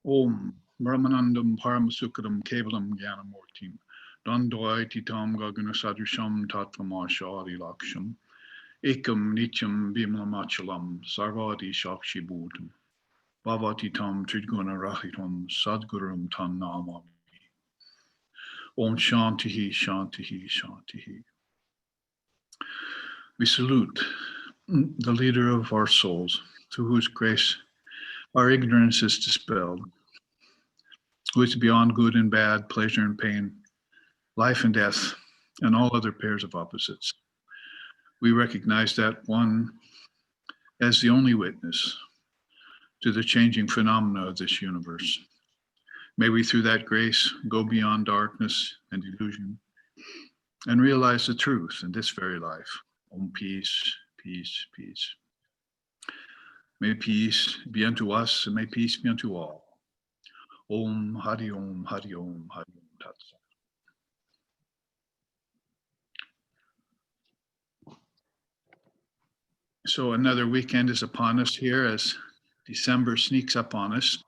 Om Brahmanandam Paramasukram Kevalam Jnanamurtim Dandvaititam Gaganasadusham Tattvamashari Laksham Ekam Nityam Bimlamachalam Sarvadi Shakshi Bhutam Bhavatitam Tridguna Rahitam Sadgurum Tan Namami. Om Shantihi Shantihi Shantihi. We salute the leader of our souls, through whose grace our ignorance is dispelled, who is beyond good and bad, pleasure and pain, life and death, and all other pairs of opposites. We recognize that one as the only witness to the changing phenomena of this universe. May we, through that grace, go beyond darkness and illusion and realize the truth in this very life. Om, peace, peace, peace. May peace be unto us, and may peace be unto all. Om, Hari Om, Hari Om, Hari Om, Tat Sat. So another weekend is upon us here as December sneaks up on us.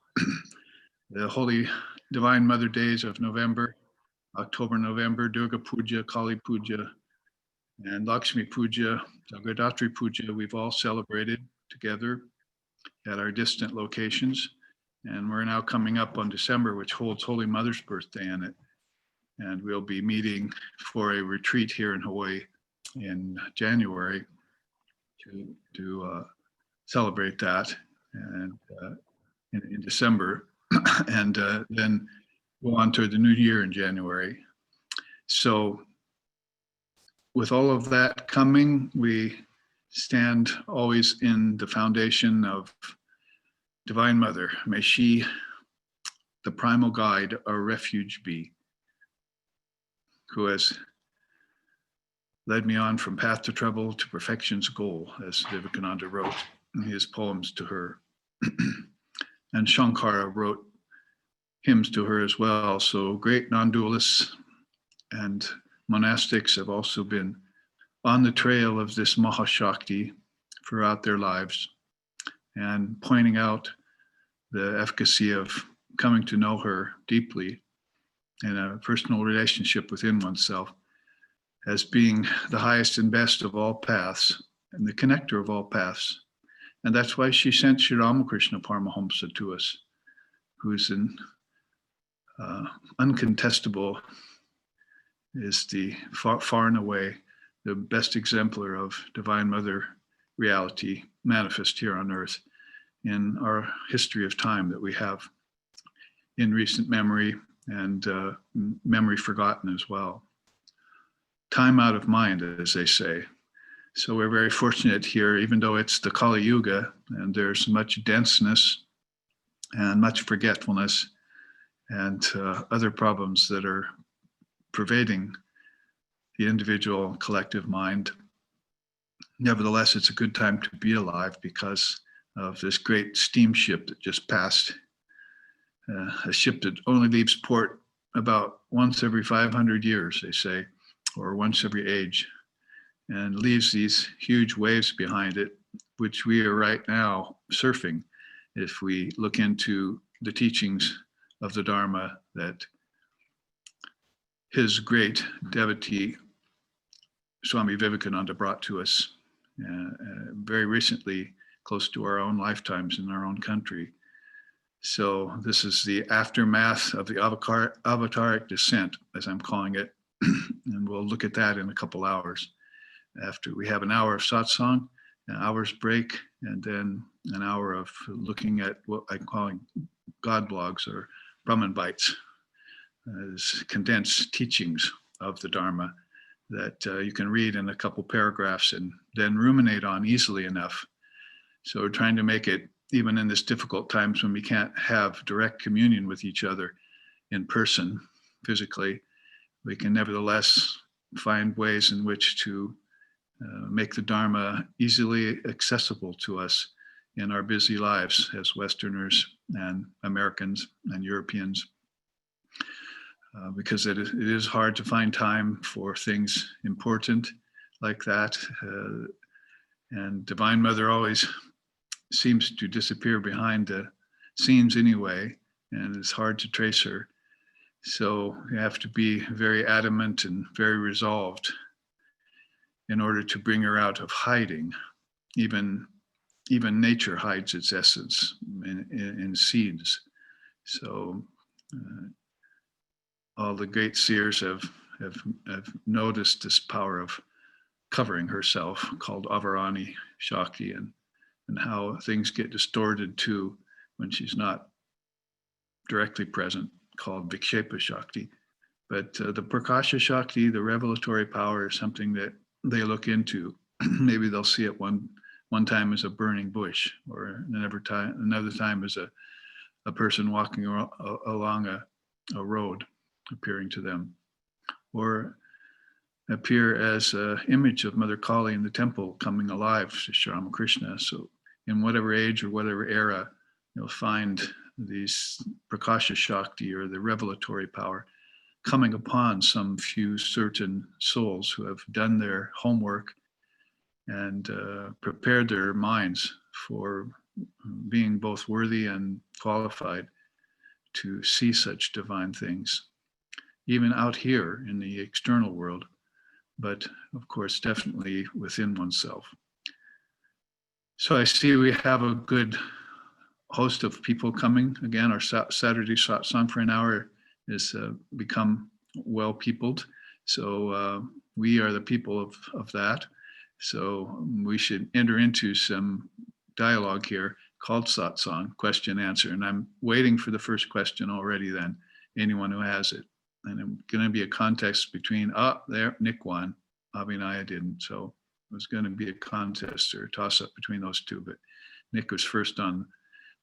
The Holy Divine Mother Days of November, October, November, Durga Puja, Kali Puja, and Lakshmi Puja, Jagadatri Puja, we've all celebrated together at our distant locations. And we're now coming up on December, which holds Holy Mother's birthday in it. And we'll be meeting for a retreat here in Hawaii in January to celebrate that, and in December, and then go on to the new year in January. So with all of that coming, we stand always in the foundation of Divine Mother. May she, the primal guide, our refuge be, who has led me on from path to trouble to perfection's goal, as Vivekananda wrote in his poems to her. And Shankara wrote hymns to her as well. So great non-dualists and monastics have also been on the trail of this Mahashakti throughout their lives and pointing out the efficacy of coming to know her deeply in a personal relationship within oneself as being the highest and best of all paths and the connector of all paths. And that's why she sent Sri Ramakrishna Paramahamsa to us, who's an uncontestable, is the far and away the best exemplar of Divine Mother reality manifest here on earth in our history of time that we have in recent memory and memory forgotten as well. Time out of mind, as they say. So we're very fortunate here, even though it's the Kali Yuga and there's much denseness and much forgetfulness and other problems that are pervading the individual collective mind. Nevertheless, it's a good time to be alive because of this great steamship that just passed, a ship that only leaves port about once every 500 years, they say, or once every age, and leaves these huge waves behind it, which we are right now surfing if we look into the teachings of the Dharma that his great devotee, Swami Vivekananda, brought to us very recently, close to our own lifetimes in our own country. So this is the aftermath of the avataric descent, as I'm calling it, and we'll look at that in a couple hours. After we have an hour of satsang, an hour's break, and then an hour of looking at what I'm calling God blogs or Brahman bites, as condensed teachings of the Dharma that you can read in a couple paragraphs and then ruminate on easily enough. So we're trying to make it, even in this difficult times when we can't have direct communion with each other in person, physically, we can nevertheless find ways in which to make the Dharma easily accessible to us in our busy lives as Westerners and Americans and Europeans, because it is hard to find time for things important like that. And Divine Mother always seems to disappear behind the scenes anyway, and it's hard to trace her. So you have to be very adamant and very resolved in order to bring her out of hiding. Even nature hides its essence in seeds. So all the great seers have noticed this power of covering herself, called Avarani Shakti, and how things get distorted too when she's not directly present, called vikshepa Shakti. But the Prakasha Shakti, the revelatory power, is something that they look into. Maybe they'll see it one time as a burning bush, or another time as a person walking along a road appearing to them, or appear as an image of Mother Kali in the temple coming alive to Sri Ramakrishna. So in whatever age or whatever era, you'll find these Prakasha Shakti, or the revelatory power, coming upon some few certain souls who have done their homework and prepared their minds for being both worthy and qualified to see such divine things, even out here in the external world, but of course, definitely within oneself. So I see we have a good host of people coming. Again, our Saturday satsang for an hour is become well peopled. So we are the people of that. So we should enter into some dialogue here called satsang, question answer. And I'm waiting for the first question already then, anyone who has it. And I'm going to be a contest between, there, Nick won, Abhinaya didn't. So it was going to be a contest or a toss up between those two, but Nick was first on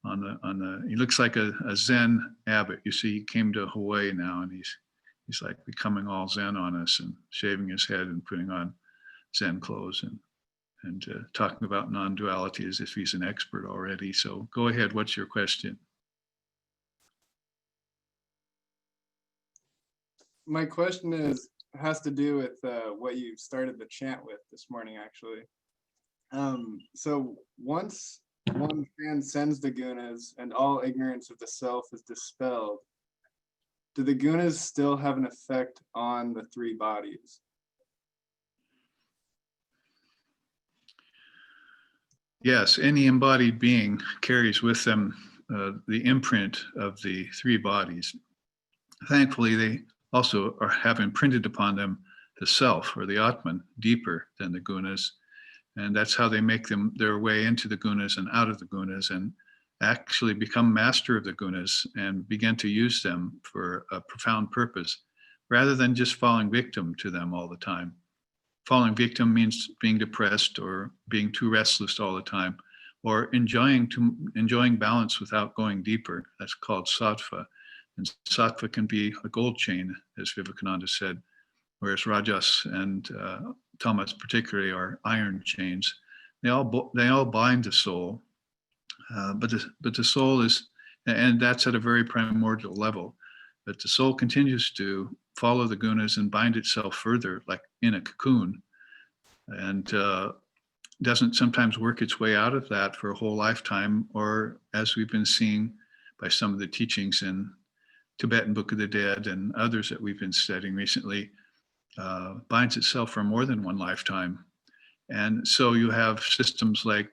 the, he looks like a Zen abbot. You see, he came to Hawaii now, and he's like becoming all Zen on us, and shaving his head and putting on Zen clothes and talking about non-duality as if he's an expert already. So go ahead, what's your question? My question has to do with what you started the chant with this morning, actually. So once one transcends the gunas and all ignorance of the self is dispelled, do the gunas still have an effect on the three bodies? Yes, any embodied being carries with them the imprint of the three bodies. Thankfully, they also have imprinted upon them the self, or the atman, deeper than the gunas. And that's how they make them their way into the gunas and out of the gunas, and actually become master of the gunas and begin to use them for a profound purpose, rather than just falling victim to them all the time. Falling victim means being depressed or being too restless all the time, or enjoying balance without going deeper. That's called sattva. And sattva can be a gold chain, as Vivekananda said, whereas rajas and tamas particularly are iron chains. They all bind the soul, but the soul is, and that's at a very primordial level. But the soul continues to follow the gunas and bind itself further, like in a cocoon, and doesn't sometimes work its way out of that for a whole lifetime, or as we've been seeing by some of the teachings in Tibetan Book of the Dead and others that we've been studying recently, binds itself for more than one lifetime. And so you have systems like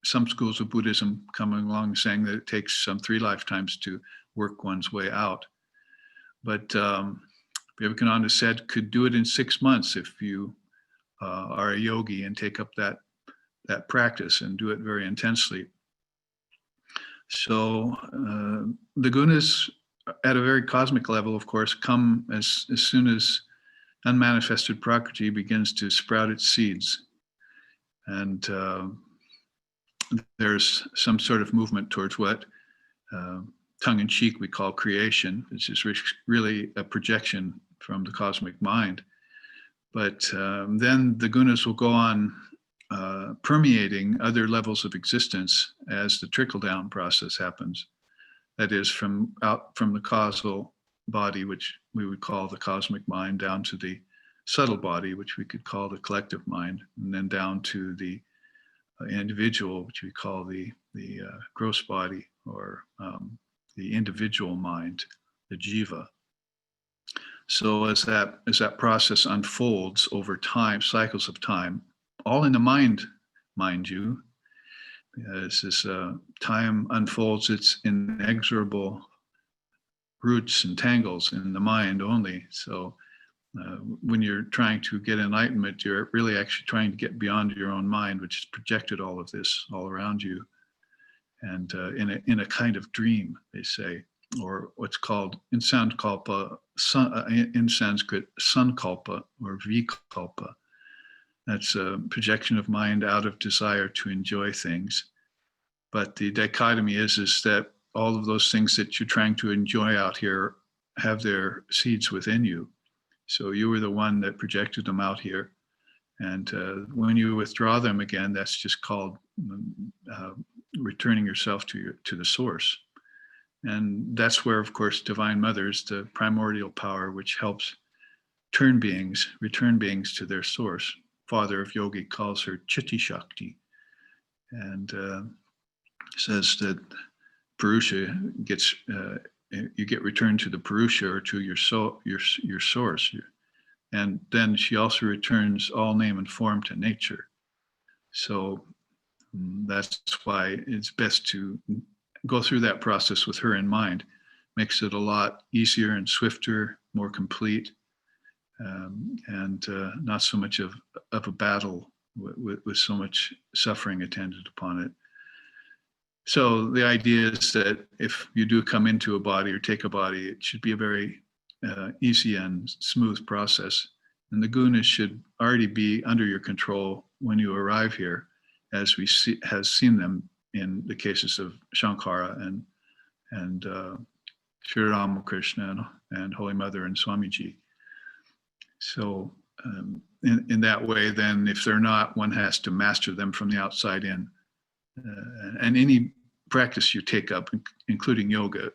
some schools of Buddhism coming along saying that it takes some 3 lifetimes to work one's way out. But Vivekananda said could do it in 6 months if you are a yogi and take up that practice and do it very intensely. So the gunas at a very cosmic level, of course, come as soon as unmanifested prakriti begins to sprout its seeds. And there's some sort of movement towards what tongue-in-cheek we call creation, which is really a projection from the cosmic mind. But then the gunas will go on permeating other levels of existence as the trickle-down process happens. That is, from the causal body, which we would call the cosmic mind, down to the subtle body, which we could call the collective mind, and then down to the individual, which we call the gross body, or the individual mind, the jiva. So as that process unfolds over time, cycles of time, all in the mind you, as this time unfolds its inexorable roots and tangles in the mind only. So when you're trying to get enlightenment, you're really actually trying to get beyond your own mind, which has projected all of this all around you. And in a kind of dream, they say, or what's called in Sanskrit sankalpa or vikalpa. That's a projection of mind out of desire to enjoy things. But the dichotomy is that all of those things that you're trying to enjoy out here have their seeds within you. So you were the one that projected them out here. And when you withdraw them again, that's just called returning yourself to the source. And that's where, of course, Divine Mother is the primordial power, which helps return beings to their source. Father of Yogi calls her Chitti Shakti, and says that Purusha gets you get returned to the Purusha, or to your source, and then she also returns all name and form to nature. So that's why it's best to go through that process with her in mind. Makes it a lot easier and swifter, more complete, and not so much of a battle with so much suffering attendant upon it. So the idea is that if you do come into a body or take a body, it should be a very easy and smooth process. And the gunas should already be under your control when you arrive here, as we has seen them in the cases of Shankara and Sri Ramakrishna and Holy Mother and Swamiji. So in that way, then, if they're not, one has to master them from the outside in. And any practice you take up, including yoga,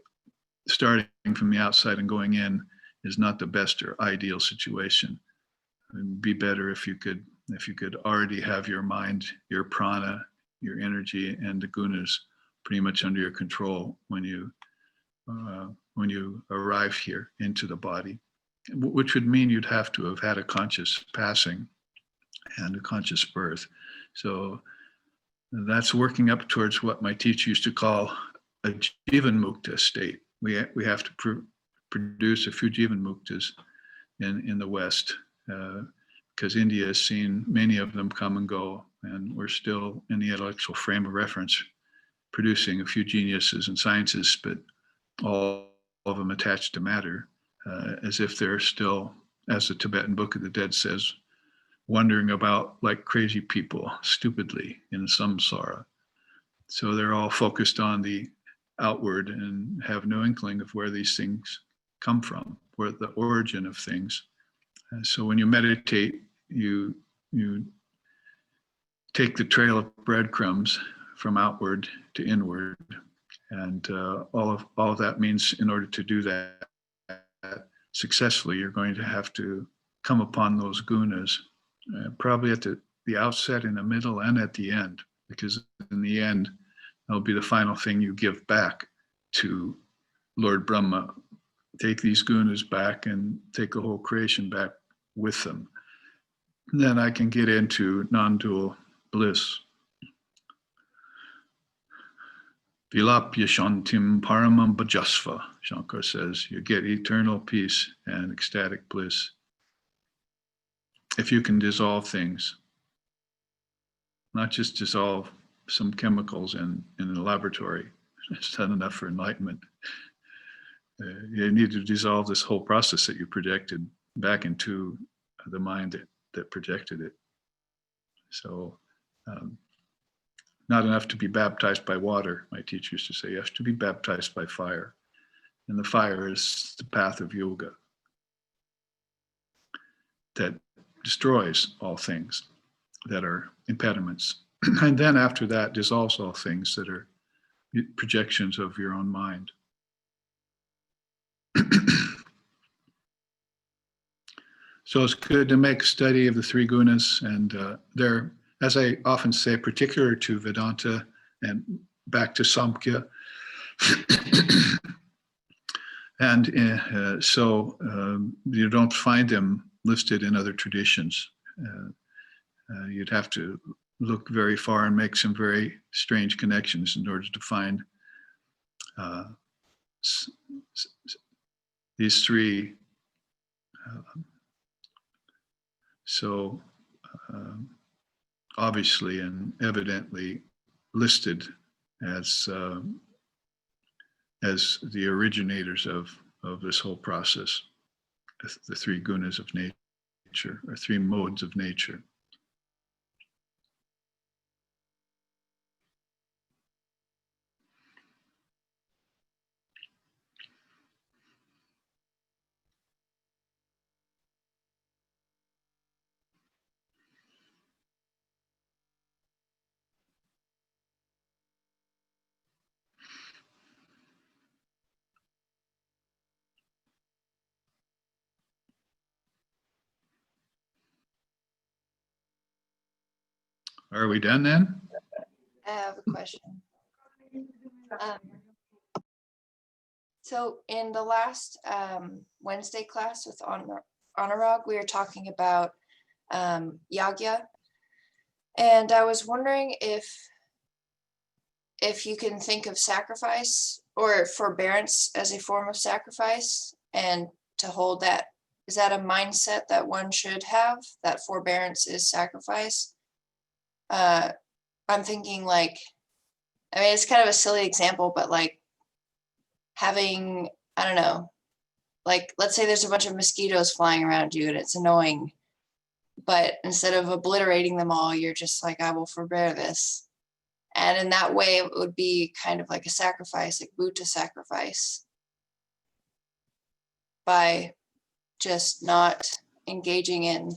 starting from the outside and going in, is not the best or ideal situation. It'd be better if you could already have your mind, your prana, your energy, and the gunas pretty much under your control when you arrive here into the body, which would mean you'd have to have had a conscious passing and a conscious birth. So that's working up towards what my teacher used to call a jivan mukta state. We have to produce a few jivan muktas in the West, because India has seen many of them come and go, and we're still in the intellectual frame of reference producing a few geniuses and scientists, but all of them attached to matter, as if they're still, as the Tibetan Book of the Dead says, wandering about like crazy people, stupidly in samsara. So they're all focused on the outward and have no inkling of where these things come from, where the origin of things. And so when you meditate, you take the trail of breadcrumbs from outward to inward, and all of that means, in order to do that successfully, you're going to have to come upon those gunas, probably at the outset, in the middle, and at the end, because in the end, that'll be the final thing you give back to Lord Brahma. Take these gunas back and take the whole creation back with them. And then I can get into non-dual bliss. Vilapya shantim paramam bhajasva, Shankar says, you get eternal peace and ecstatic bliss if you can dissolve things, not just dissolve some chemicals in a laboratory. It's not enough for enlightenment. You need to dissolve this whole process that you projected back into the mind that projected it. So not enough to be baptized by water. My teacher used to say, you have to be baptized by fire. And the fire is the path of yoga that destroys all things that are impediments. And then after that, dissolves all things that are projections of your own mind. So it's good to make a study of the three gunas, and they're, as I often say, particular to Vedanta and back to Samkhya, And so you don't find them listed in other traditions. You'd have to look very far and make some very strange connections in order to find these three. So obviously and evidently listed as the originators of this whole process, the three gunas of nature, or three modes of nature. Are we done then? I have a question. So in the last Wednesday class with Anurag, we were talking about yajna, and I was wondering if you can think of sacrifice or forbearance as a form of sacrifice, and to hold that, is that a mindset that one should have, that forbearance is sacrifice? I'm thinking like, I mean, it's kind of a silly example, but like having, I don't know, like let's say there's a bunch of mosquitoes flying around you and it's annoying, but instead of obliterating them all, you're just like, I will forbear this. And in that way, it would be kind of like a sacrifice, like Buddha sacrifice, by just not engaging in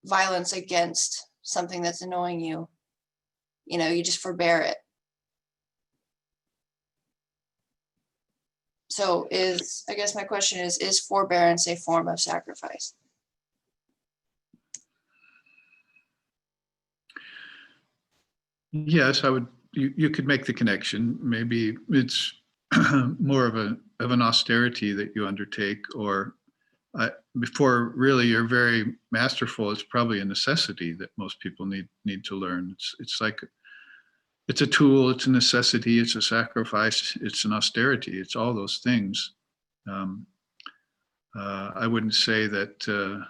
violence against something that's annoying you. You know, you just forbear it. So I guess my question is forbearance a form of sacrifice? Yes, I would. You could make the connection. Maybe it's more of an austerity that you undertake, or before really you're very masterful. It's probably a necessity that most people need to learn. It's like it's a tool. It's a necessity. It's a sacrifice. It's an austerity. It's all those things. I wouldn't say that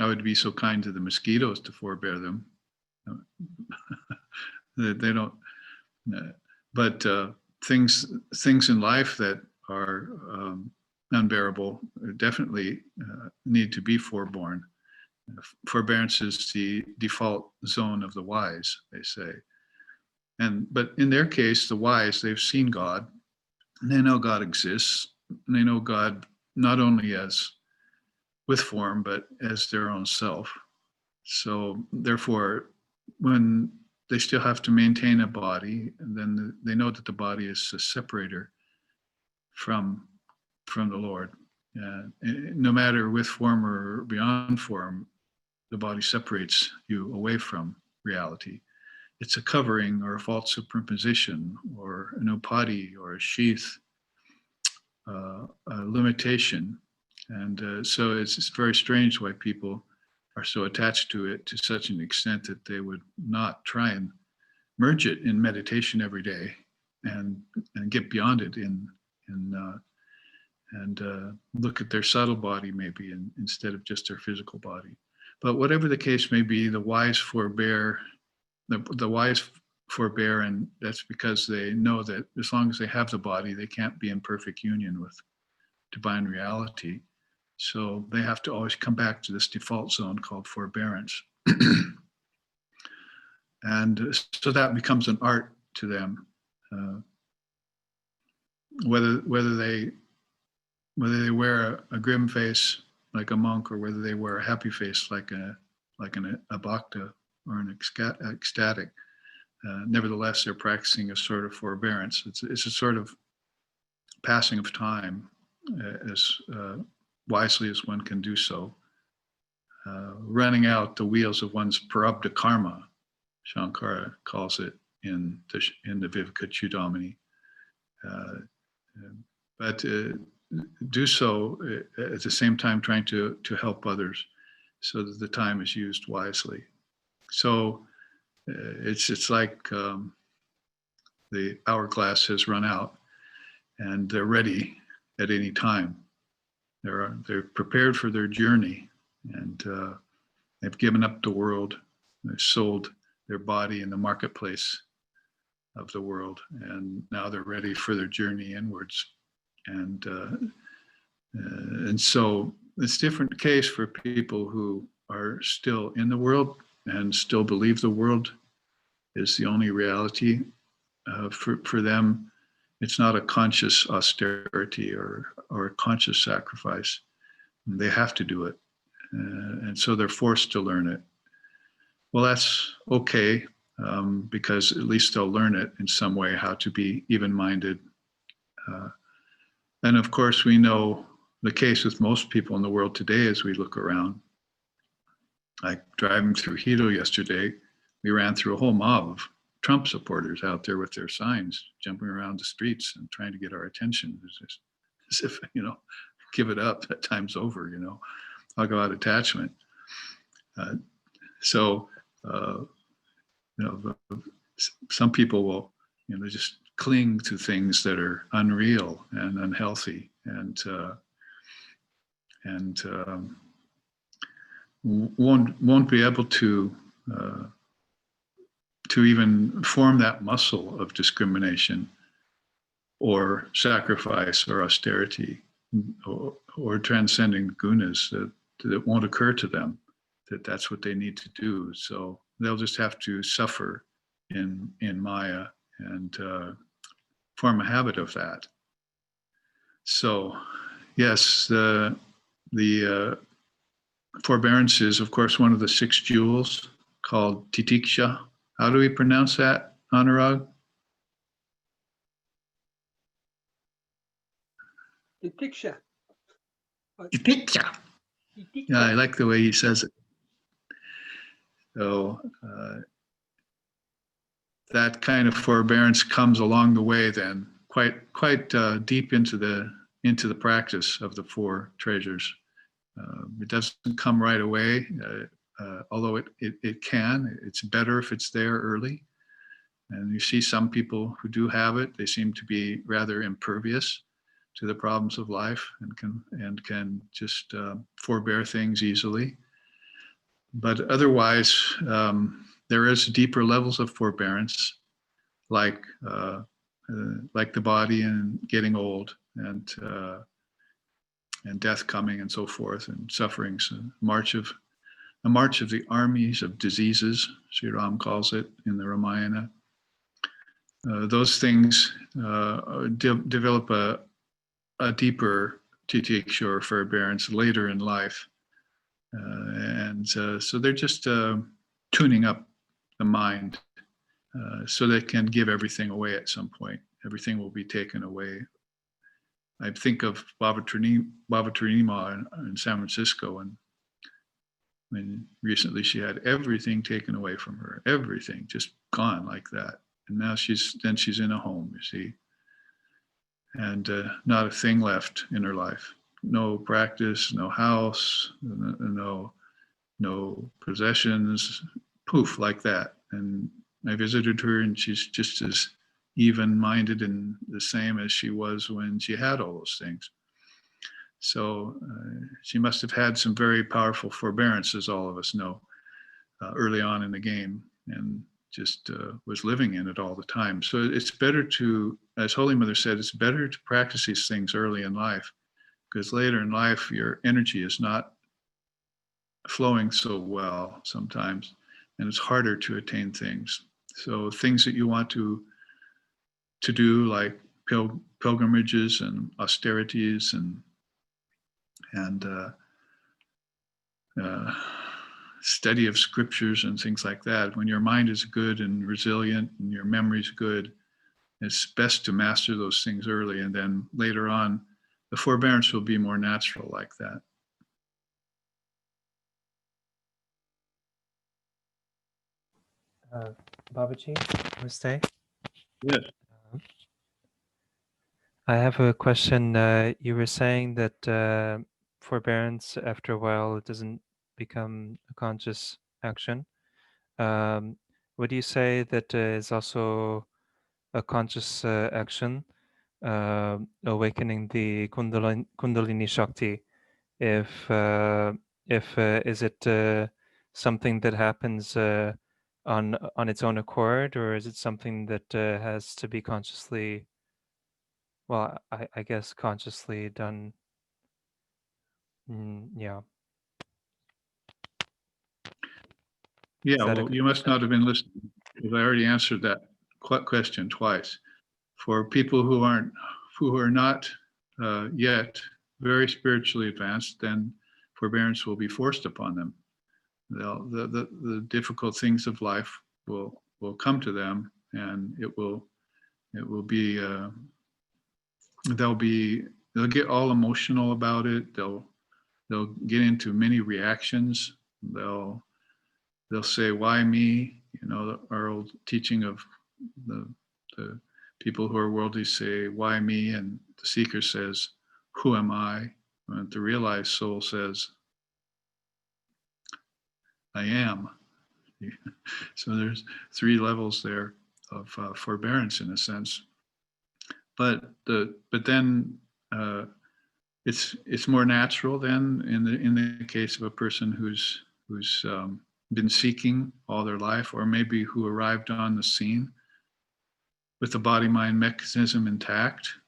I would be so kind to the mosquitoes to forbear them. They don't, but things in life that are unbearable definitely need to be forborne. Forbearance is the default zone of the wise, they say. But in their case, the wise, they've seen God, and they know God exists, and they know God not only as with form, but as their own self. So therefore, when they still have to maintain a body, and then they know that the body is a separator from the Lord. No matter with form or beyond form, the body separates you away from reality. It's a covering or a false superimposition or an upadi or a sheath, a limitation. And so it's very strange why people are so attached to it to such an extent that they would not try and merge it in meditation every day and get beyond it and look at their subtle body maybe instead of just their physical body. But whatever the case may be, the wise forbear, and that's because they know that as long as they have the body, they can't be in perfect union with divine reality. So they have to always come back to this default zone called forbearance. And so that becomes an art to them. Whether they wear a grim face like a monk, or whether they wear a happy face like an abhakta or an ecstatic, nevertheless they're practicing a sort of forbearance. It's a sort of passing of time as wisely as one can do so, running out the wheels of one's prarabdha karma, Shankara calls it in the Viveka Chudamani. But do so at the same time trying to help others so that the time is used wisely. So it's like the hourglass has run out and they're ready at any time. They're prepared for their journey, and they've given up the world. They've sold their body in the marketplace of the world, and now they're ready for their journey inwards. And so it's a different case for people who are still in the world and still believe the world is the only reality. For them, it's not a conscious austerity or a conscious sacrifice. They have to do it. And so they're forced to learn it. Well, that's okay, because at least they'll learn it in some way, how to be even-minded. And of course, we know the case with most people in the world today as we look around. Like driving through Hilo yesterday, we ran through a whole mob of Trump supporters out there with their signs, jumping around the streets and trying to get our attention. As if, give it up, that time's over, I'll go out attachment. Some people will, just cling to things that are unreal and unhealthy, and won't be able to even form that muscle of discrimination or sacrifice or austerity or transcending gunas that won't occur to them, that's what they need to do. So they'll just have to suffer in Maya and form a habit of that. So yes, the forbearance is, of course, one of the 6 jewels called titiksha. How do we pronounce that, Anurag? Titiksha. Titiksha. Yeah, I like the way he says it. So that kind of forbearance comes along the way then, quite deep into the practice of the 4 treasures. It doesn't come right away, although it can. It's better if it's there early. And you see some people who do have it, they seem to be rather impervious to the problems of life and can just forbear things easily. But otherwise, there is deeper levels of forbearance, like the body and getting old and death coming and so forth, and sufferings, a march of the armies of diseases, Sri Ram calls it in the Ramayana. Those things develop a deeper titiksha or forbearance later in life. So they're just tuning up the mind so they can give everything away at some point. Everything will be taken away. I think of Baba Trinima in San Francisco, and recently she had everything taken away from her, everything just gone like that. And now she's in a home, you see, and not a thing left in her life. No practice, no house, no possessions, poof, like that. And I visited her, and she's just as even-minded and the same as she was when she had all those things. So she must have had some very powerful forbearance, as all of us know, early on in the game, and just was living in it all the time. So it's better to, as Holy Mother said, it's better to practice these things early in life, because later in life, your energy is not flowing so well sometimes, and it's harder to attain things. So things that you want to do, like pilgrimages and austerities and study of scriptures and things like that, when your mind is good and resilient and your memory's good, it's best to master those things early, and then later on, the forbearance will be more natural like that. Babaji, namaste. Yes. I have a question. You were saying that forbearance, after a while, it doesn't become a conscious action. Would you say that is also a conscious action, awakening the Kundalini Shakti? If is it something that happens on its own accord, or is it something that has to be consciously, well, I guess consciously done? Yeah. Yeah, Is that well, you must not have been listening because I already answered that question twice. For people who are not yet very spiritually advanced, then forbearance will be forced upon them. The difficult things of life will come to them, and it will be they'll get all emotional about it. They'll get into many reactions. They'll say, "Why me?" You know, our old teaching of the people who are worldly say, "Why me?" And the seeker says, "Who am I?" And the realized soul says, "I am." So there's 3 levels there of forbearance in a sense. But then it's more natural then in the case of a person who's been seeking all their life, or maybe who arrived on the scene with the body-mind mechanism intact.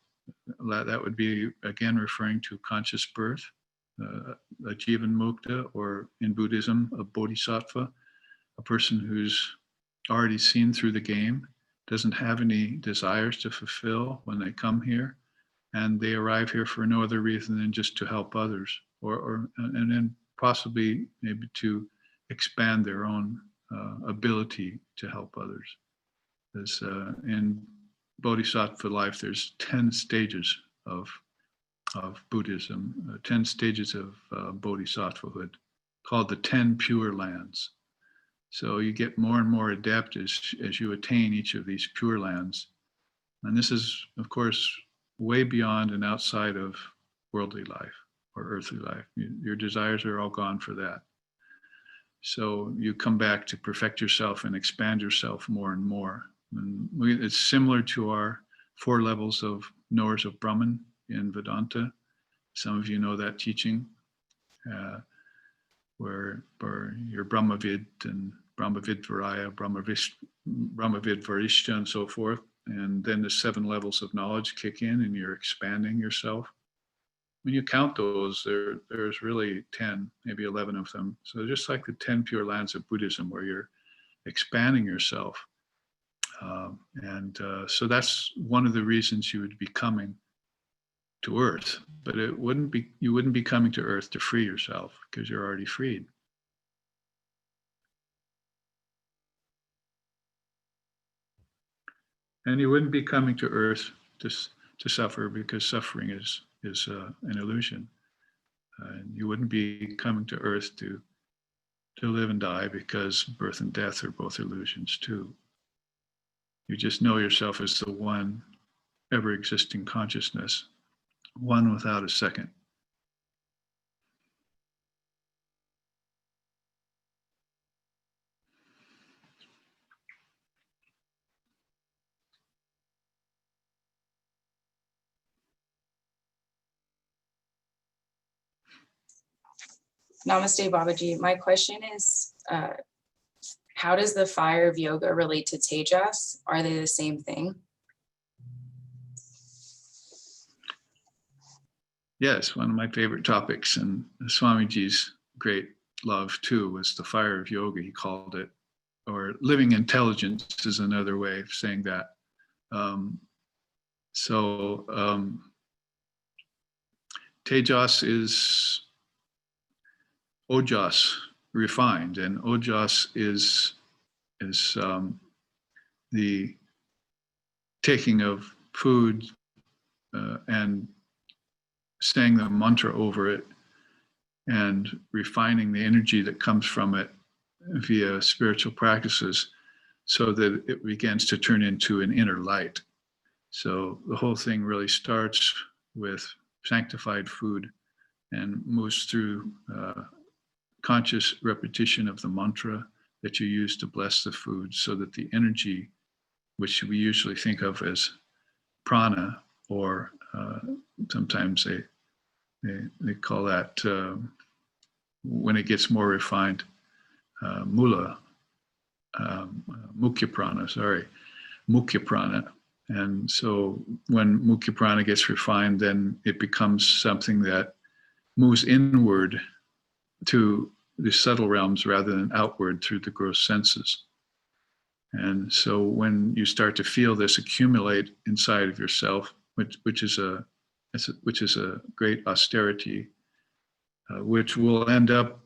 That would be, again, referring to conscious birth, a Jivan Mukta, or in Buddhism, a bodhisattva, a person who's already seen through the game, doesn't have any desires to fulfill when they come here, and they arrive here for no other reason than just to help others, and then possibly maybe to expand their own ability to help others. As in Bodhisattva life, there's 10 stages of Buddhism, 10 stages of Bodhisattvahood, called the 10 Pure Lands. So you get more and more adept as you attain each of these Pure Lands. And this is, of course, way beyond and outside of worldly life or earthly life. Your desires are all gone for that. So you come back to perfect yourself and expand yourself more and more. And it's similar to our 4 levels of knowers of Brahman in Vedanta. Some of you know that teaching, where you're Brahmavid and Brahmavidvaraya, Brahmavidvarishta, and so forth. And then the 7 levels of knowledge kick in and you're expanding yourself. When you count those, there's really 10, maybe 11 of them. So just like the 10 Pure Lands of Buddhism, where you're expanding yourself. So that's one of the reasons you would be coming to Earth, but you wouldn't be coming to Earth to free yourself, because you're already freed. And you wouldn't be coming to Earth to suffer, because suffering is an illusion. And you wouldn't be coming to Earth to live and die, because birth and death are both illusions too. You just know yourself as the one ever existing consciousness, one without a second. Namaste, Babaji. My question is, how does the fire of yoga relate to Tejas? Are they the same thing? Yes, one of my favorite topics, and Swamiji's great love too, was the fire of yoga, he called it, or living intelligence is another way of saying that. Tejas is ojas refined, and ojas is the taking of food and saying the mantra over it and refining the energy that comes from it via spiritual practices, so that it begins to turn into an inner light. So the whole thing really starts with sanctified food and moves through conscious repetition of the mantra that you use to bless the food, so that the energy, which we usually think of as prana, or sometimes they call that, when it gets more refined, mula, mukhya prana. And so when mukhya prana gets refined, then it becomes something that moves inward to the subtle realms rather than outward through the gross senses. And so when you start to feel this accumulate inside of yourself, which is a great austerity, which will end up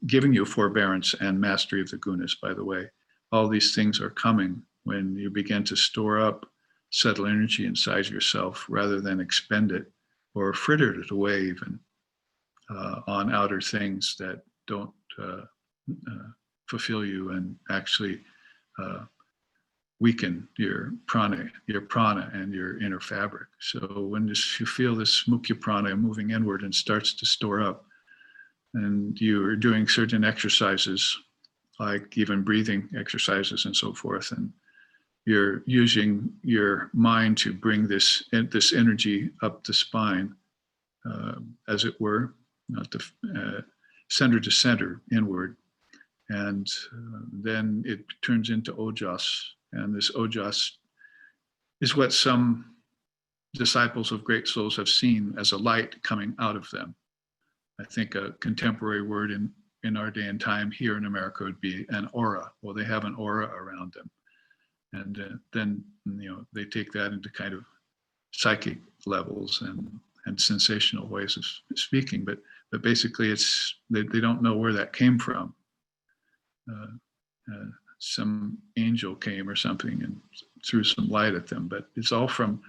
giving you forbearance and mastery of the gunas, by the way. All these things are coming when you begin to store up subtle energy inside yourself rather than expend it or fritter it away even on outer things that don't fulfill you and actually weaken your prana and your inner fabric. So when you feel this mukhya prana moving inward and starts to store up, and you're doing certain exercises, like even breathing exercises and so forth, and you're using your mind to bring this energy up the spine, as it were, not the center to center, inward, and then it turns into ojas, and this ojas is what some disciples of great souls have seen as a light coming out of them. I think a contemporary word in our day and time here in America would be an aura. Well, they have an aura around them. And then, they take that into kind of psychic levels and sensational ways of speaking. But basically, it's they don't know where that came from. Some angel came or something and threw some light at them. But it's all from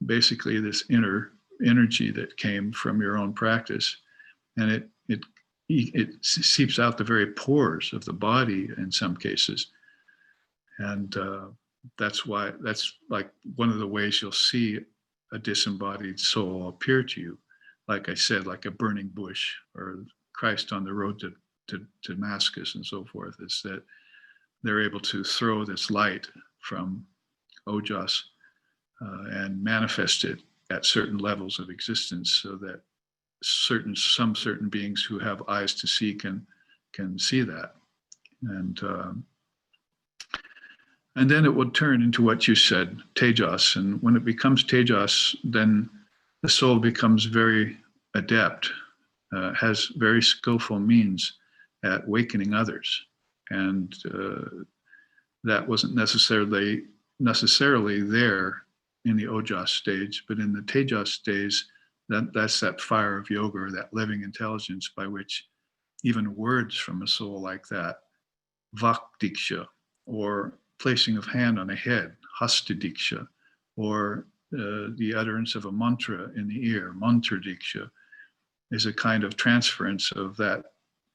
basically this inner energy that came from your own practice. And it seeps out the very pores of the body in some cases. And that's like one of the ways you'll see a disembodied soul appear to you. Like I said, like a burning bush or Christ on the road to Damascus and so forth, is that they're able to throw this light from ojas and manifest it at certain levels of existence, so that some certain beings who have eyes to see can see that, and then it would turn into what you said, Tejas. And when it becomes Tejas, then the soul becomes very adept, has very skillful means at awakening others, and that wasn't necessarily there in the ojas stage, but in the Tejas stage, that's that fire of yoga, or that living intelligence by which even words from a soul like that, vak diksha, or placing of hand on a head, hasta diksha, or the utterance of a mantra in the ear, mantra diksha, is a kind of transference of that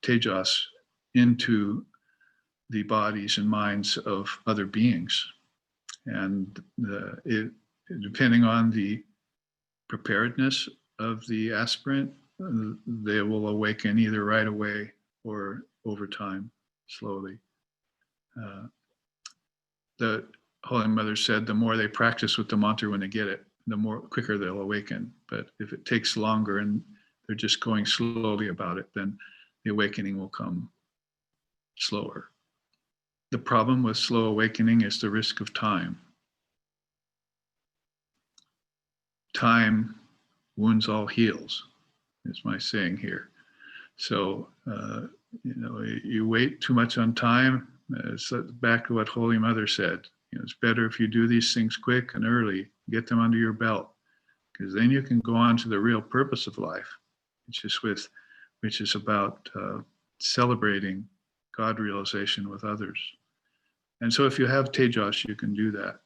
tejas into the bodies and minds of other beings. And depending on the preparedness of the aspirant, they will awaken either right away or over time, slowly. The Holy Mother said the more they practice with the mantra when they get it, the more quicker they'll awaken. But if it takes longer and they're just going slowly about it, then the awakening will come slower. The problem with slow awakening is the risk of time. Time wounds all heals, is my saying here. So, you wait too much on time. It's back to what Holy Mother said. It's better if you do these things quick and early, get them under your belt, because then you can go on to the real purpose of life, which is about celebrating God realization with others. And so if you have Tejas, you can do that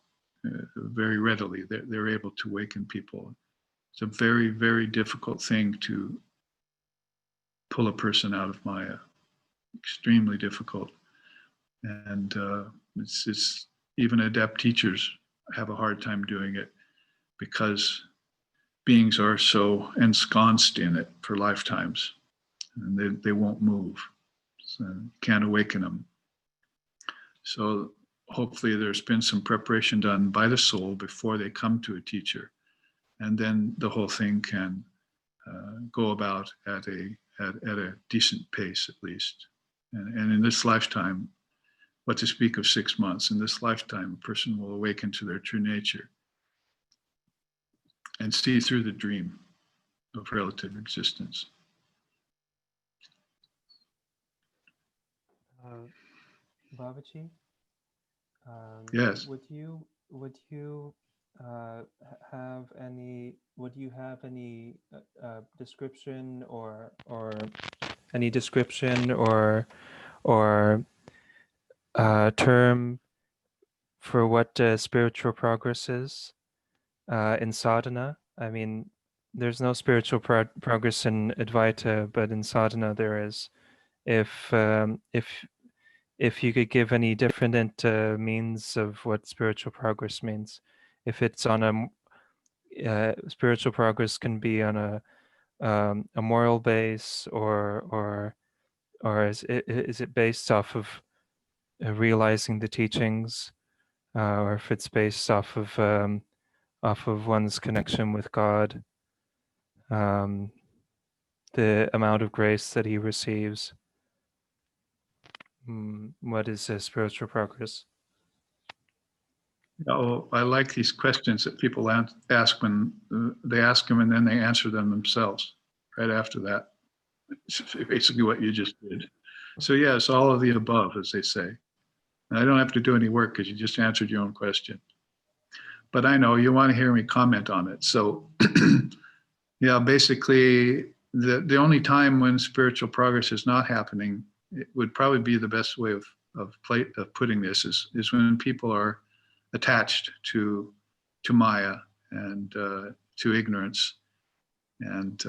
very readily. They're able to awaken people. It's a very, very difficult thing to pull a person out of Maya. Extremely difficult. And it's even adept teachers have a hard time doing it. because beings are so ensconced in it for lifetimes, and they won't move. So can't awaken them. So hopefully there's been some preparation done by the soul before they come to a teacher, and then the whole thing can go about at a decent pace, at least. And in this lifetime, what to speak of 6 months, in this lifetime, a person will awaken to their true nature and see through the dream of relative existence. Babaji, Yes. would you have any description or any description or term for what spiritual progress is in sadhana? I mean, there's no spiritual progress in Advaita, but in sadhana there is. If you could give any different means of what spiritual progress means, if it's on a spiritual progress can be on a moral base, or is it based off of realizing the teachings, or if it's based off of one's connection with God, the amount of grace that he receives. What is spiritual progress? Oh, I like these questions that people ask when they ask them and then they answer them themselves right after that. It's basically what you just did. So yes, all of the above, as they say. And I don't have to do any work because you just answered your own question. But I know you want to hear me comment on it. So yeah, basically the only time when spiritual progress is not happening, it would probably be the best way of putting this is when people are attached to Maya and to ignorance, and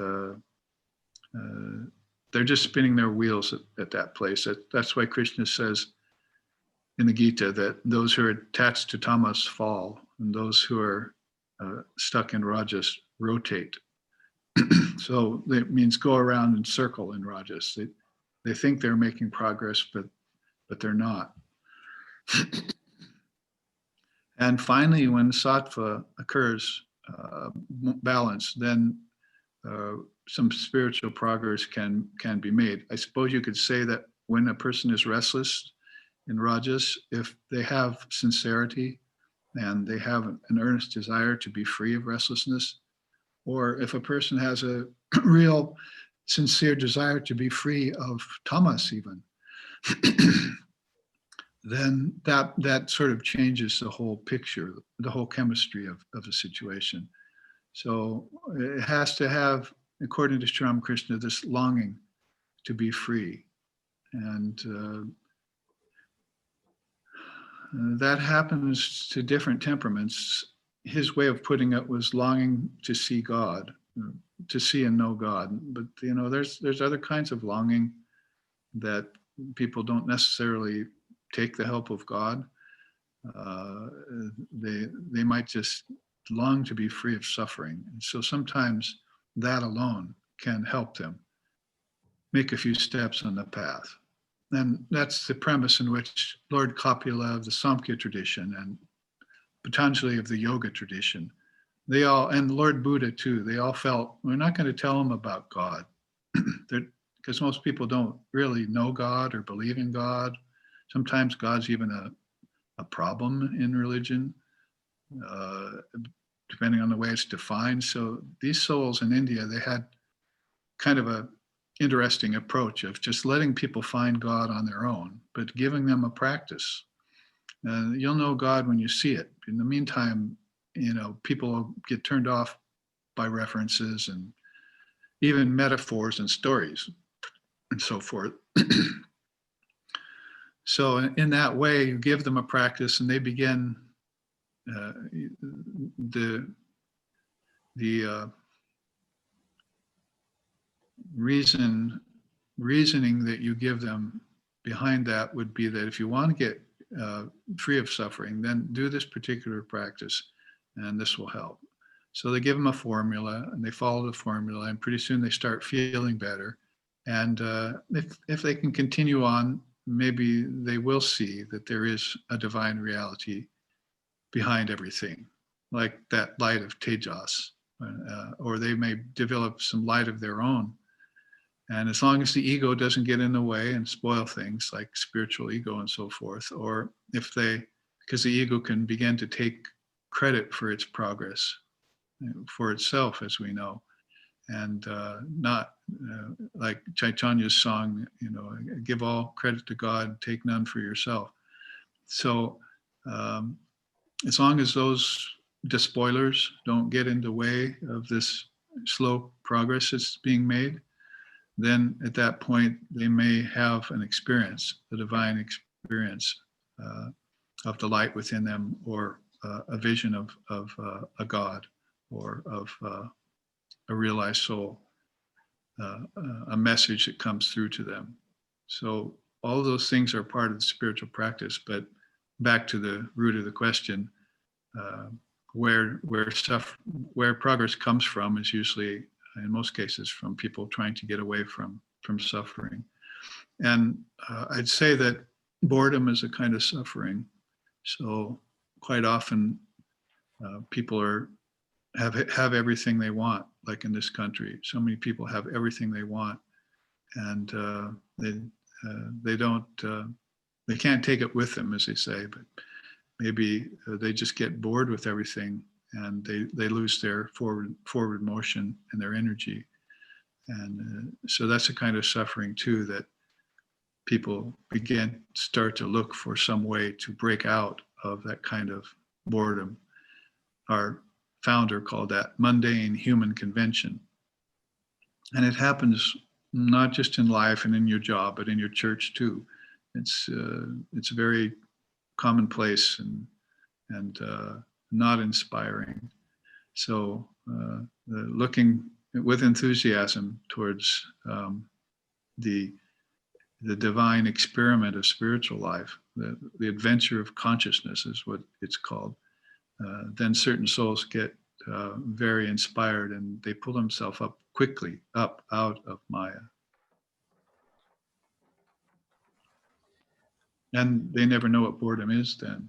they're just spinning their wheels at that place. That's why Krishna says in the Gita that those who are attached to tamas fall, and those who are stuck in rajas rotate. So that means go around and circle in rajas. They think they're making progress, but they're not. And finally, when sattva occurs, balance, then some spiritual progress can be made. I suppose you could say that when a person is restless in rajas, if they have sincerity and they have an earnest desire to be free of restlessness, or if a person has a real sincere desire to be free of tamas even, then that sort of changes the whole picture, the whole chemistry of the situation. So it has to have, according to Sri Ramakrishna, this longing to be free. And that happens to different temperaments. His way of putting it was longing to see God, to see and know God. But there's other kinds of longing that people don't necessarily take the help of God. They might just long to be free of suffering. And so sometimes that alone can help them make a few steps on the path. And that's the premise in which Lord Kapila of the Samkhya tradition and Patanjali of the yoga tradition, they all, and Lord Buddha too, they all felt, we're not going to tell them about God. Because most people don't really know God or believe in God. Sometimes God's even a problem in religion, depending on the way it's defined. So these souls in India, they had kind of a interesting approach of just letting people find God on their own, but giving them a practice. You'll know God when you see it. In the meantime, people get turned off by references and even metaphors and stories and so forth. So in that way, you give them a practice and they begin the reasoning that you give them behind that would be that if you want to get free of suffering, then do this particular practice and this will help. So they give them a formula and they follow the formula, and pretty soon they start feeling better. And if they can continue on, maybe they will see that there is a divine reality behind everything, like that light of Tejas, or they may develop some light of their own. And as long as the ego doesn't get in the way and spoil things like spiritual ego and so forth, or if they, because the ego can begin to take credit for its progress, for itself, as we know, and not like Chaitanya's song, give all credit to God, take none for yourself. So as long as those despoilers don't get in the way of this slow progress that's being made, then at that point they may have an experience, a divine experience of the light within them, or a vision of a God, or of a realized soul, a message that comes through to them. So all of those things are part of the spiritual practice. But back to the root of the question, where progress comes from is usually, in most cases, from people trying to get away from suffering. And I'd say that boredom is a kind of suffering. So quite often people have everything they want, like in this country. So many people have everything they want, and they can't take it with them, as they say. But maybe they just get bored with everything, and they lose their forward motion and their energy. And so that's a kind of suffering too, that people start to look for some way to break out of that kind of boredom. Our founder called that mundane human convention. And it happens not just in life and in your job, but in your church too. It's very commonplace and not inspiring. So looking with enthusiasm towards the divine experiment of spiritual life, the adventure of consciousness is what it's called. Then certain souls get very inspired, and they pull themselves up quickly, up out of Maya. And they never know what boredom is then.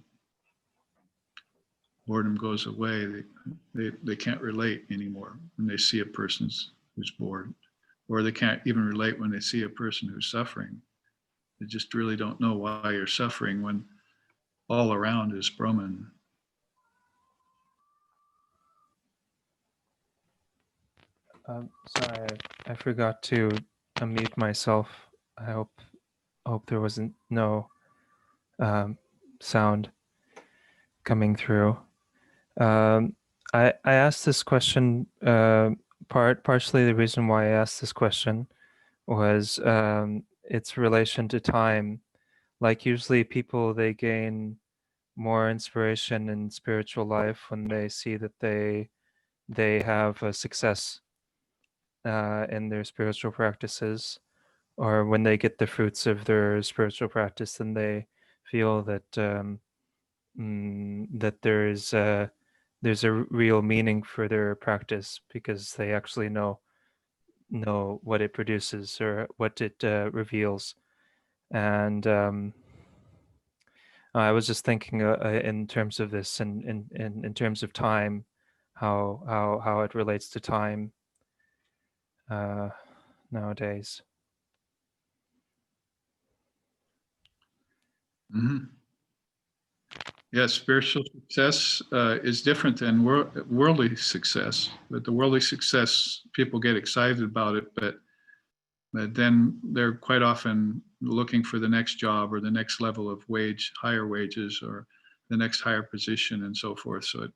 Boredom goes away. They can't relate anymore when they see a person who's bored, or they can't even relate when they see a person who's suffering. They just really don't know why you're suffering when all around is Brahman. Sorry, I forgot to unmute myself. I hope there wasn't no sound coming through. I asked this question, partially the reason why I asked this question was its relation to time. Like usually people, they gain more inspiration in spiritual life when they see that they have a success in their spiritual practices, or when they get the fruits of their spiritual practice, then they feel that that there's a real meaning for their practice, because they actually know what it produces or what it reveals. And I was just thinking in terms of this, and in terms of time, how it relates to time nowadays. Mm-hmm. Yeah, spiritual success is different than worldly success. But the worldly success, people get excited about it, but then they're quite often looking for the next job or the next level of wage, higher wages, or the next higher position and so forth. So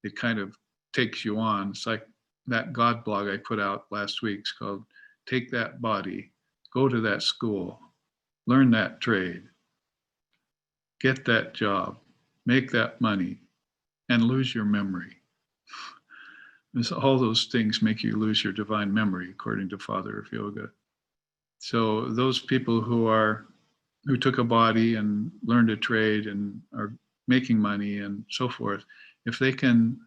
it kind of takes you on. It's like that God blog I put out last week. It's called Take That Body, Go to That School, Learn That Trade, Get That Job, Make That Money, and Lose Your Memory. All those things make you lose your divine memory, according to Father of Yoga. So those people who took a body and learned a trade and are making money and so forth, if they can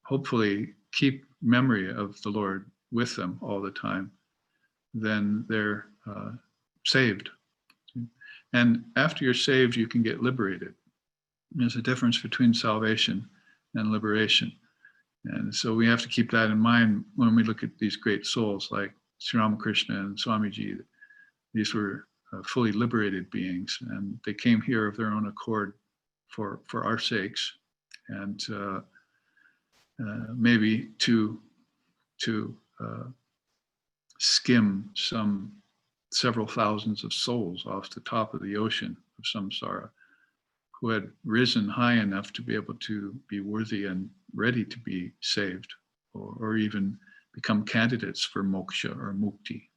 hopefully keep memory of the Lord with them all the time, then they're saved. And after you're saved, you can get liberated. There's a difference between salvation and liberation. And so we have to keep that in mind when we look at these great souls like Sri Ramakrishna and Swamiji. These were fully liberated beings, and they came here of their own accord for our sakes, and maybe to skim several thousands of souls off the top of the ocean of samsara, who had risen high enough to be able to be worthy and ready to be saved, or even become candidates for moksha or mukti,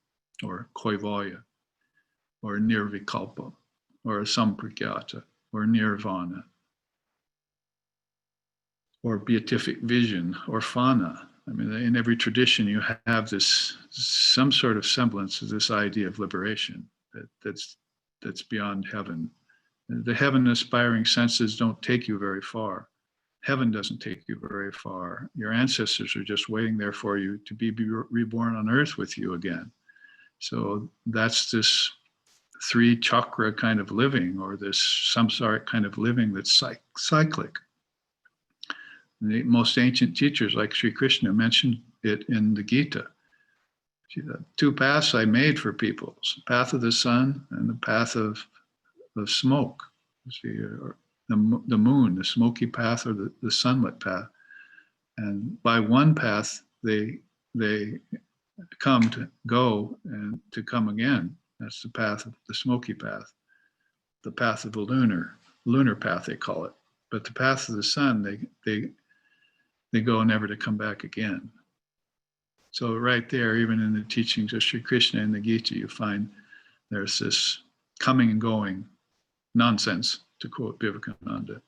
or kaivalya, or nirvikalpa, or sampragyata, or nirvana, or beatific vision, or fana. I mean, in every tradition, you have this some sort of semblance of this idea of liberation that's beyond heaven. The heaven-aspiring senses don't take you very far. Heaven doesn't take you very far. Your ancestors are just waiting there for you to be reborn on earth with you again. So that's this 3 chakra kind of living, or this samsaric kind of living that's cyclic. The most ancient teachers like Sri Krishna mentioned it in the Gita. 2 paths I made for people, the path of the sun and the path of smoke. See, or the moon, the smoky path, or the sunlit path. And by one path, they come to go and to come again. That's the path of the smoky path, the path of the lunar path, they call it. But the path of the sun, they go never to come back again. So right there, even in the teachings of Sri Krishna in the Gita, you find there's this coming and going nonsense, to quote Vivekananda,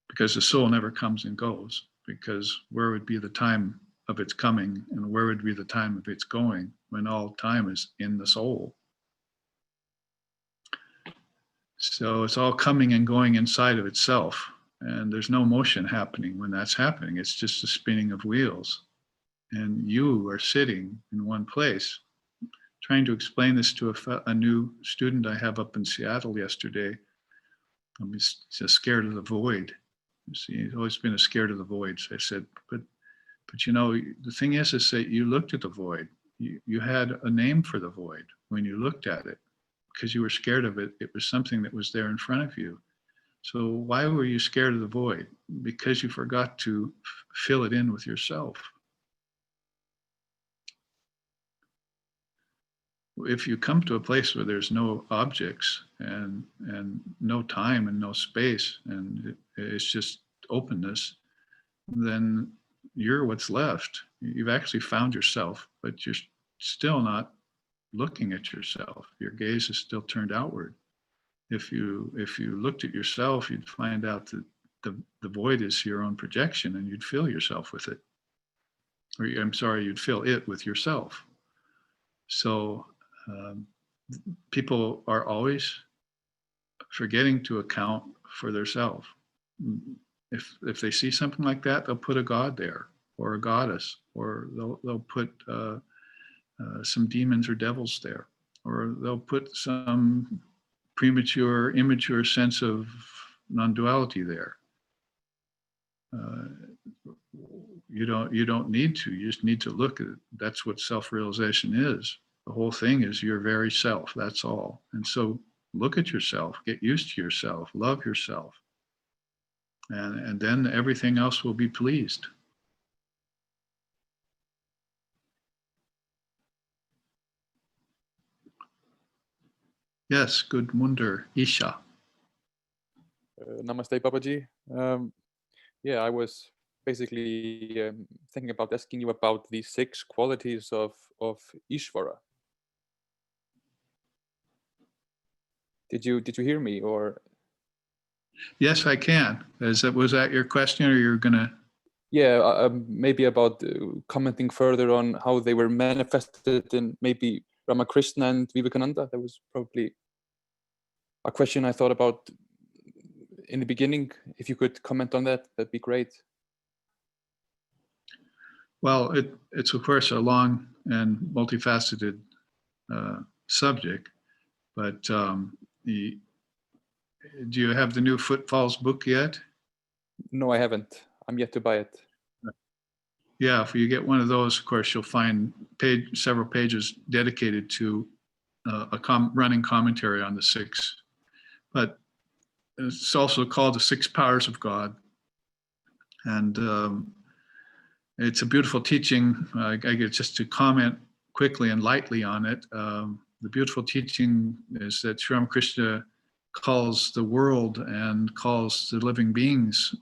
because the soul never comes and goes, because where would be the time of its coming and where would be the time of its going when all time is in the soul? So it's all coming and going inside of itself, and there's no motion happening when that's happening. It's just a spinning of wheels, and you are sitting in one place. Trying to explain this to a new student I have up in Seattle yesterday. He's just scared of the void. You see, he's always been scared of the void. So I said, but you know, the thing is that you looked at the void. You had a name for the void when you looked at it, because you were scared of it. It was something that was there in front of you. So why were you scared of the void? Because you forgot to fill it in with yourself. If you come to a place where there's no objects and no time and no space, and it's just openness, then you're what's left. You've actually found yourself, but you're still not looking at yourself. Your gaze is still turned outward. If you looked at yourself, you'd find out that the void is your own projection, and you'd fill yourself with it. Or you'd fill it with yourself. So people are always forgetting to account for their self. If they see something like that, they'll put a god there, or a goddess, or they'll put some demons or devils there, or they'll put some premature, immature sense of non-duality there. You don't need to. You just need to look at it. That's what self-realization is. The whole thing is your very self. That's all. And so look at yourself, get used to yourself, love yourself, and then everything else will be pleased. Yes, good Munder, Isha. Namaste, Babaji. Yeah, I was basically thinking about asking you about the 6 qualities of Ishvara. Did you hear me, or? Yes, I can. Was that your question, or you're gonna? Yeah, maybe about commenting further on how they were manifested in maybe Ramakrishna and Vivekananda. That was probably a question I thought about in the beginning. If you could comment on that, that'd be great. Well, it's of course a long and multifaceted subject, but do you have the new Footfalls book yet? No, I haven't. I'm yet to buy it. Yeah, if you get one of those, of course, you'll find several pages dedicated to running commentary on the six. But it's also called the Six Powers of God. And it's a beautiful teaching. I get just to comment quickly and lightly on it. The beautiful teaching is that Sri Ramakrishna calls the world and calls the living beings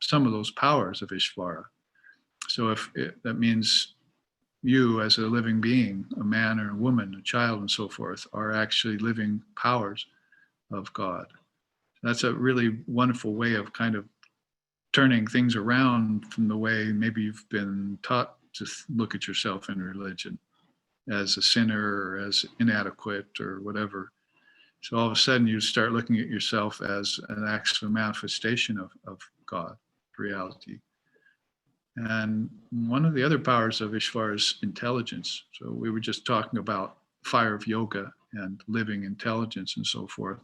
some of those powers of Ishvara. So that means you as a living being, a man or a woman, a child and so forth, are actually living powers of God. That's a really wonderful way of kind of turning things around from the way maybe you've been taught to look at yourself in religion as a sinner or as inadequate or whatever. So all of a sudden you start looking at yourself as an actual manifestation of God, reality. And one of the other powers of Ishvara is intelligence. So we were just talking about fire of yoga and living intelligence and so forth.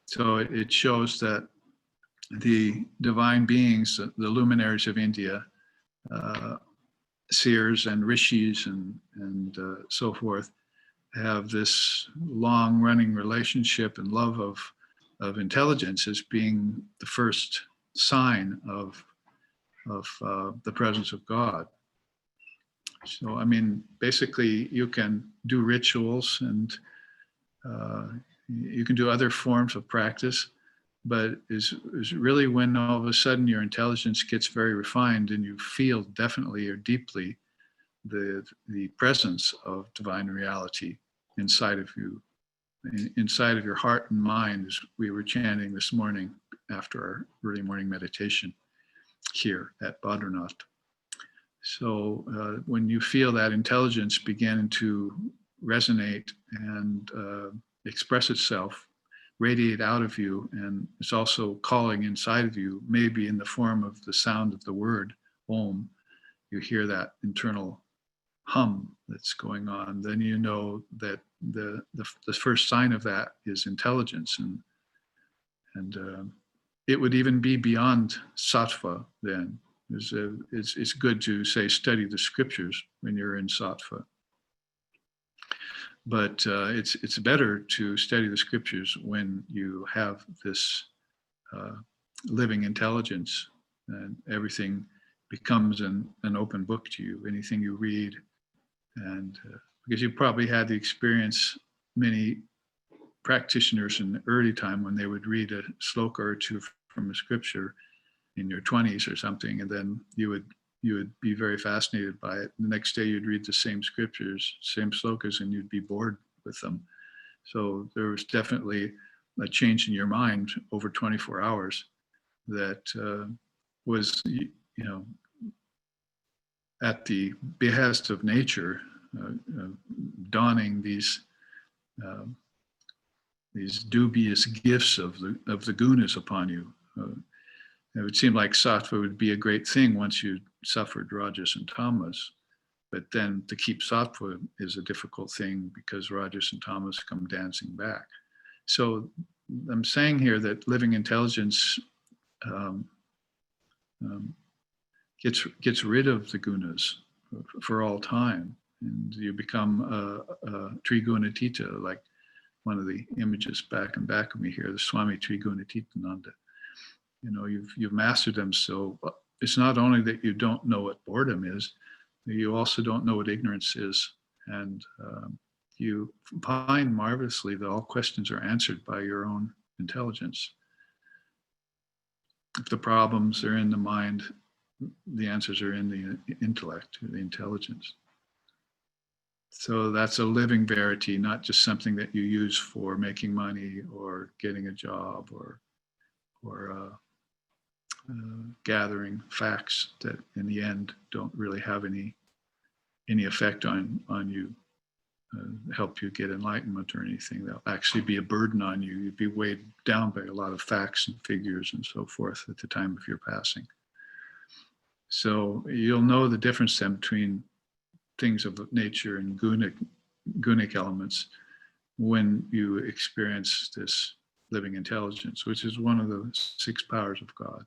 So it shows that the divine beings, the luminaries of India, seers and rishis and so forth, have this long-running relationship and love of intelligence as being the first sign of the presence of God. So, I mean, basically, you can do rituals and you can do other forms of practice, but is really when all of a sudden your intelligence gets very refined and you feel definitely or deeply the presence of divine reality inside of you, inside of your heart and mind, as we were chanting this morning after our early morning meditation here at Badranath. So when you feel that intelligence begin to resonate and express itself, radiate out of you, and it's also calling inside of you, maybe in the form of the sound of the word Om, you hear that internal hum that's going on, then you know that the first sign of that is intelligence, and it would even be beyond sattva then. It's good to say study the scriptures when you're in sattva, but it's better to study the scriptures when you have this living intelligence, and everything becomes an open book to you, anything you read. And because you probably had the experience, many practitioners in the early time when they would read a sloka or two from a scripture in your 20s or something, and then you would be very fascinated by it. The next day you'd read the same scriptures, same slokas, and you'd be bored with them. So there was definitely a change in your mind over 24 hours that was, at the behest of nature, dawning these dubious gifts of the Gunas upon you. It would seem like sattva would be a great thing once you suffered rajas and tamas, but then to keep sattva is a difficult thing because rajas and tamas come dancing back. So I'm saying here that living intelligence gets rid of the gunas for all time, and you become a Trigunatita, like one of the images back and back of me here, the Swami Trigunatitananda. You've mastered them. So it's not only that you don't know what boredom is, you also don't know what ignorance is. And you find marvelously that all questions are answered by your own intelligence. If the problems are in the mind, the answers are in the intellect, or the intelligence. So that's a living verity, not just something that you use for making money or getting a job or gathering facts that in the end don't really have any effect on you, help you get enlightenment or anything. They'll actually be a burden on you. You'd be weighed down by a lot of facts and figures and so forth at the time of your passing. So you'll know the difference then between things of nature and gunic elements when you experience this living intelligence, which is one of the 6 powers of God.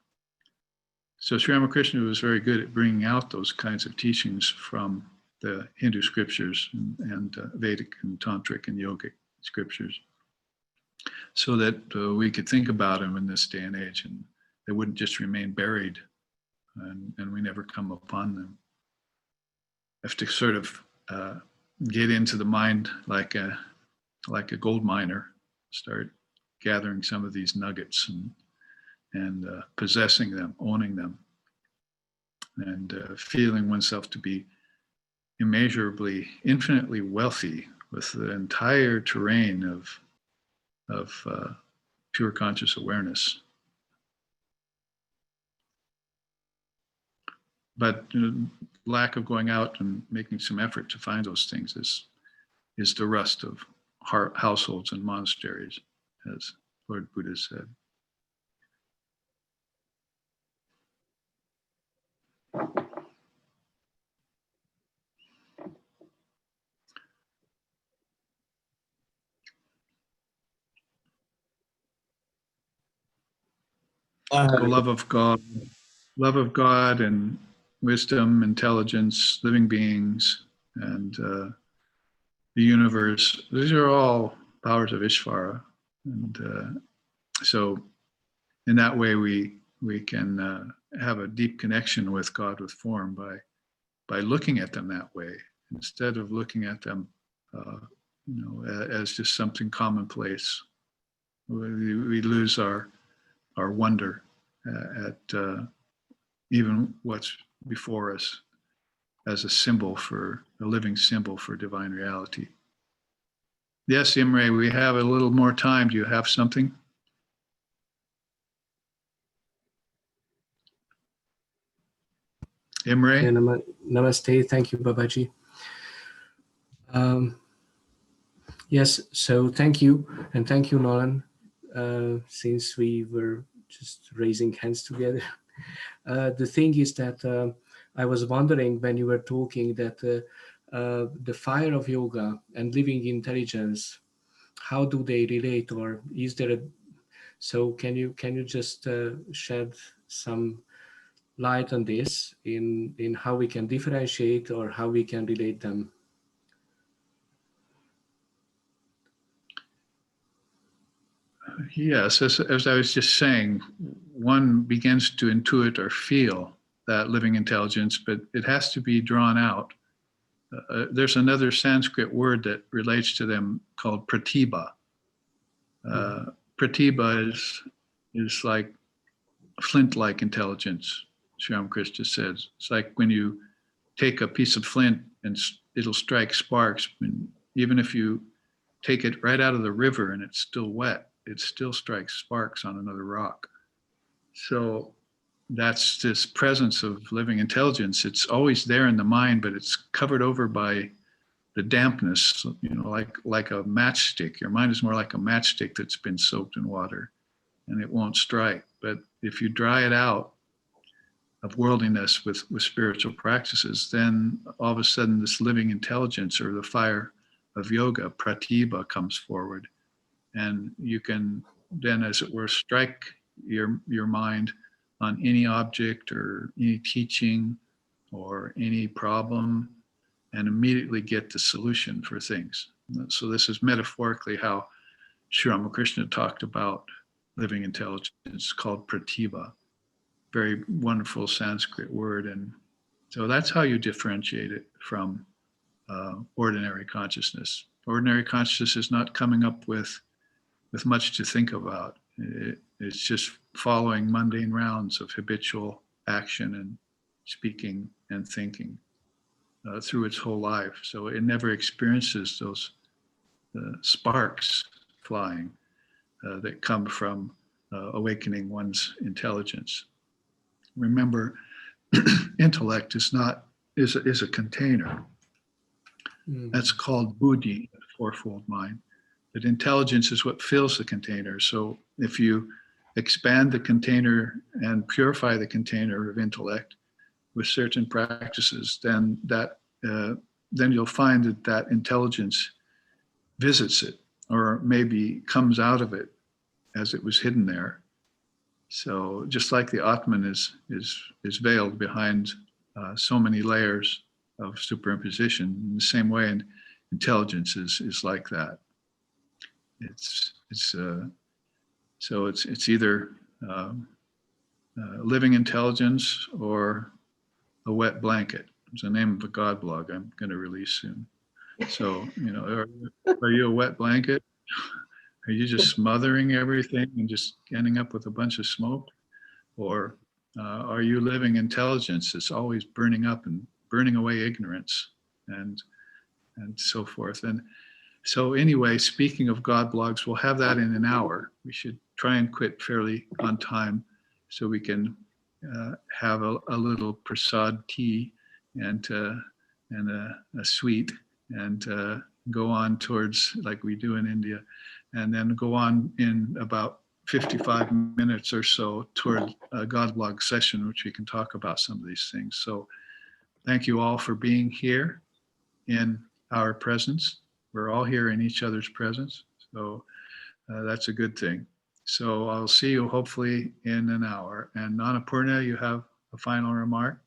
So Sri Ramakrishna was very good at bringing out those kinds of teachings from the Hindu scriptures and Vedic and Tantric and Yogic scriptures, so that we could think about them in this day and age, and they wouldn't just remain buried and we never come upon them. Have to sort of get into the mind like a gold miner, start gathering some of these nuggets and possessing them, owning them, and feeling oneself to be immeasurably, infinitely wealthy with the entire terrain of pure conscious awareness. But lack of going out and making some effort to find those things is the rust of households and monasteries, as Lord Buddha said. So love of God and wisdom, intelligence, living beings, and the universe. These are all powers of Ishvara. And so in that way, we can have a deep connection with God with form by looking at them that way, instead of looking at them as just something commonplace. We lose our wonder at even what's before us as a living symbol for divine reality. Yes, Imre, we have a little more time. Do you have something? Imre? Yeah, namaste. Thank you, Babaji. Yes, so thank you. And thank you, Nolan, since we were just raising hands together. The thing is that I was wondering when you were talking that the fire of yoga and living intelligence, how do they relate, or is there so can you just shed some light on this in how we can differentiate or how we can relate them? Yes, as I was just saying, one begins to intuit or feel that living intelligence, but it has to be drawn out. There's another Sanskrit word that relates to them called pratibha. Pratibha is like flint-like intelligence, Sri Ramakrishna says. It's like when you take a piece of flint and it'll strike sparks. And even if you take it right out of the river and it's still wet, it still strikes sparks on another rock. So that's this presence of living intelligence. It's always there in the mind, but it's covered over by the dampness, like a matchstick. Your mind is more like a matchstick that's been soaked in water, and it won't strike. But if you dry it out of worldliness with spiritual practices, then all of a sudden this living intelligence, or the fire of yoga, pratibha, comes forward. And you can then, as it were, strike your mind on any object or any teaching or any problem and immediately get the solution for things. So this is metaphorically how Sri Ramakrishna talked about living intelligence, called pratibha. Very wonderful Sanskrit word. And so that's how you differentiate it from ordinary consciousness. Ordinary consciousness is not coming up with much to think about. It's just following mundane rounds of habitual action and speaking and thinking through its whole life. So it never experiences those sparks flying that come from awakening one's intelligence. Remember, intellect is a container. That's called buddhi, the fourfold mind. That intelligence is what fills the container. So if you expand the container and purify the container of intellect, with certain practices, then then you'll find that intelligence visits it, or maybe comes out of it as it was hidden there. So just like the Atman is veiled behind so many layers of superimposition, in the same way, and intelligence is like that. So it's either living intelligence or a wet blanket. It's the name of a God blog I'm going to release soon. So, are you a wet blanket? Are you just smothering everything and just ending up with a bunch of smoke? Or are you living intelligence that's always burning up and burning away ignorance and so forth? And so anyway, speaking of God blogs, we'll have that in an hour. We should try and quit fairly on time so we can have a little prasad tea and a sweet, and go on towards, like we do in India, and then go on in about 55 minutes or so toward a God blog session, which we can talk about some of these things. So thank you all for being here in our presence. We're all here in each other's presence. So that's a good thing. So I'll see you hopefully in an hour. And Annapurna, you have a final remark?